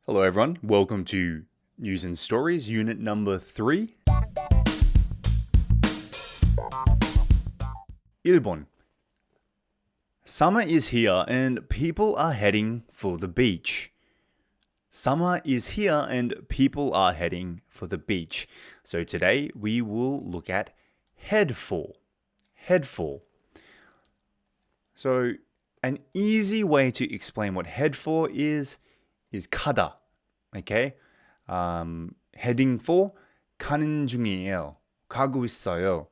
Hello everyone, welcome to News and Stories, unit number 3. 1번. Summer is here and people are heading for the beach. Summer is here and people are heading for the beach. So today we will look at head for. Head for. So an easy way to explain what head for is 가다. Okay? Heading for 가는 중이에요. 가고 있어요.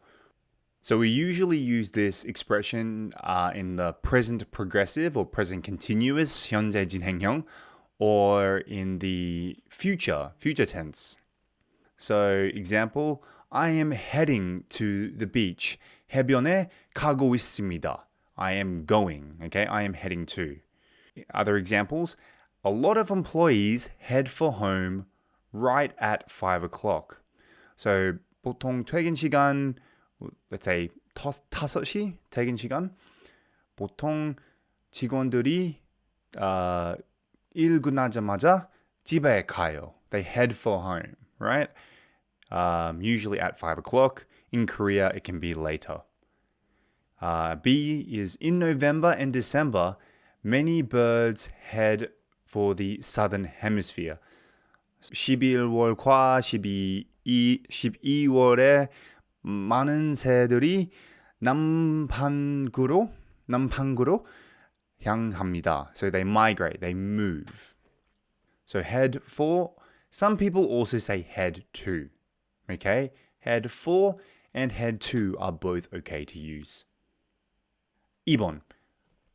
So we usually use this expression in the present progressive or present continuous 현재 진행형 or in the future tense. So example, I am heading to the beach. 해변에 가고 있습니다. I am going. Okay? I am heading to. Other examples, a lot of employees head for home right at 5 o'clock. So 보통 퇴근 시간, let's say 5시 퇴근 시간, 보통 직원들이 일 끝나자마자 집에 가요. They head for home, right? Usually at 5 o'clock. In Korea, it can be later. B is in November and December, many birds head for the southern hemisphere. 11월과 12월에 많은 새들이 남반구로 향합니다. So they migrate, they move. So head for, some people also say head to. Okay? Head for and head to are both okay to use. 2번.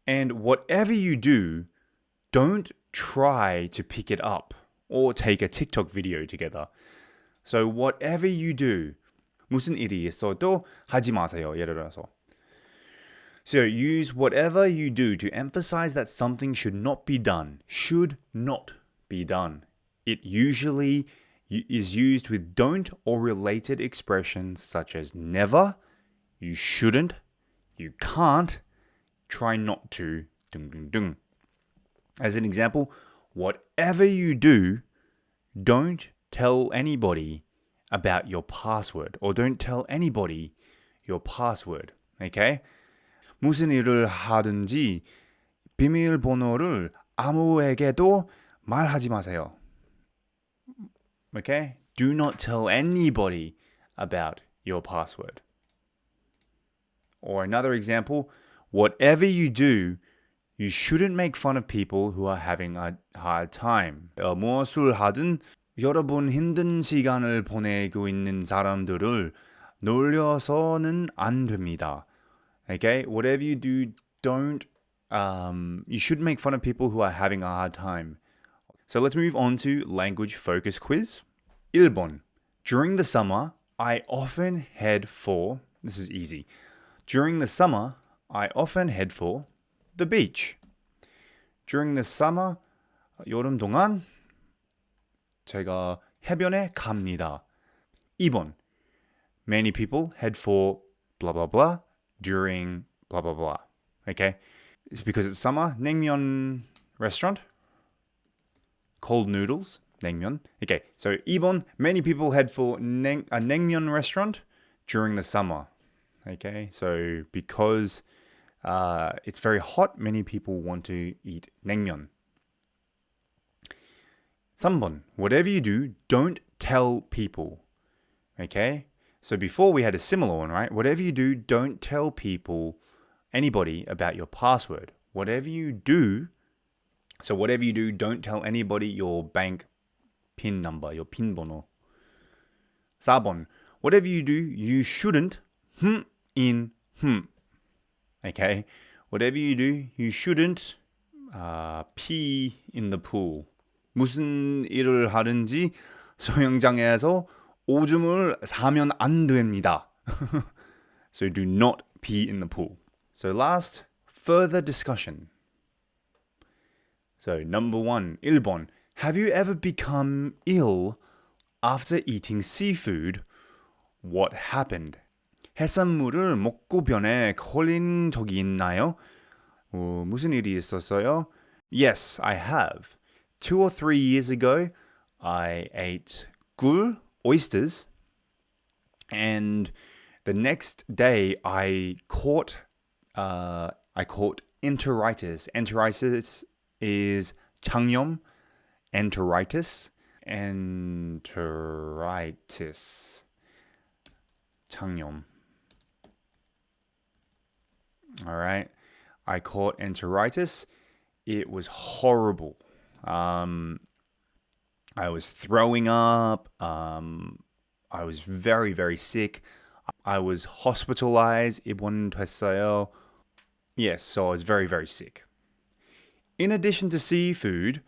And whatever you do, don't try to pick it up or take a TikTok video together. So whatever you do, 무슨 일이 있어도 하지 마세요. 예를 들어서. So use whatever you do to emphasize that something should not be done. Should not be done. It usually is used with don't or related expressions such as never, you shouldn't, you can't, try not to, 둥둥둥. As an example, whatever you do, don't tell anybody about your password or don't tell anybody your password. Okay? 무슨 일을 하든지 비밀번호를 아무에게도 말하지 마세요. Okay? Do not tell anybody about your password. Or another example, whatever you do, you shouldn't make fun of people who are having a hard time. 무엇을 하든 여러분 힘든 시간을 보내고 있는 사람들을 놀려서는 안 됩니다. Okay? Whatever you do, you shouldn't make fun of people who are having a hard time. So let's move on to language focus quiz. 1번. During the summer, I often head for, this is easy. During the summer, I often head for the beach. During the summer, 여름 동안 제가 해변에 갑니다. 2번. Many people head for blah blah blah during blah blah blah. Okay? It's because it's summer. 냉면 restaurant. Cold noodles. 냉면. Okay, so 2번. Many people head for a 냉면 restaurant during the summer. Okay, so because it's very hot, many people want to eat 냉면. 3번. Whatever you do, don't tell people. Okay? So before we had a similar one, right? Whatever you do, don't tell people, anybody about your password. Whatever you do, don't tell anybody your bank PIN number, your PIN 번호. 4번. Whatever you do, you shouldn't in Okay? Whatever you do, you shouldn't pee in the pool. 무슨 일을 하든지 수영장에서 오줌을 싸면 안 됩니다. So do not pee in the pool. So last, further discussion. So number 1, 1번. Have you ever become ill after eating seafood? What happened? 해산물을 먹고 병에 걸린 적이 있나요? 무슨 일이 있었어요? Yes, I have. 2 or 3 years ago, I ate 굴, oysters, and the next day I caught enteritis. Enteritis is 장염, enteritis, 장염. All right. I caught enteritis. It was horrible. I was throwing up. I was very, very sick. I was hospitalized. 입원 됐어요. Yes, so I was very, very sick. In addition to seafood,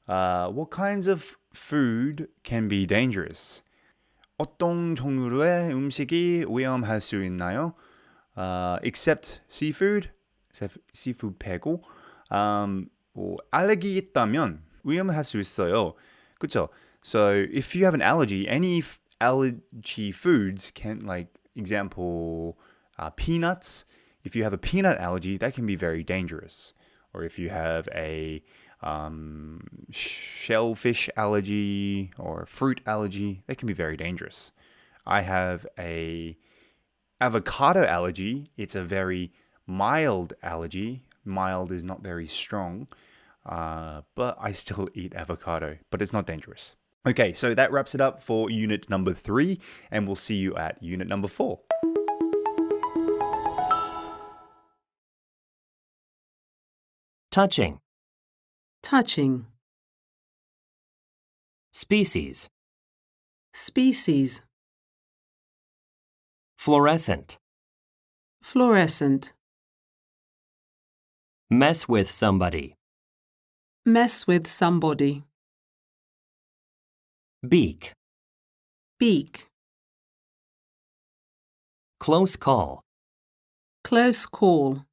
what kinds of food can be dangerous? 어떤 종류의 음식이 위험할 수 있나요? Except seafood 빼고, 알레르기 있다면 위험할 수 있어요. 그렇죠? So if you have an allergy, any allergy foods can, like example, peanuts. If you have a peanut allergy, that can be very dangerous. Or if you have a shellfish allergy or fruit allergy, that can be very dangerous. I have a avocado allergy. It's a very mild allergy. Mild is not very strong, but I still eat avocado, but it's not dangerous. Okay, so that wraps it up for unit number 3, and we'll see you at unit number 4. Touching. touching, Species. species, Fluorescent. fluorescent, Mess with somebody. mess with somebody, Beak. beak, Close call. close call,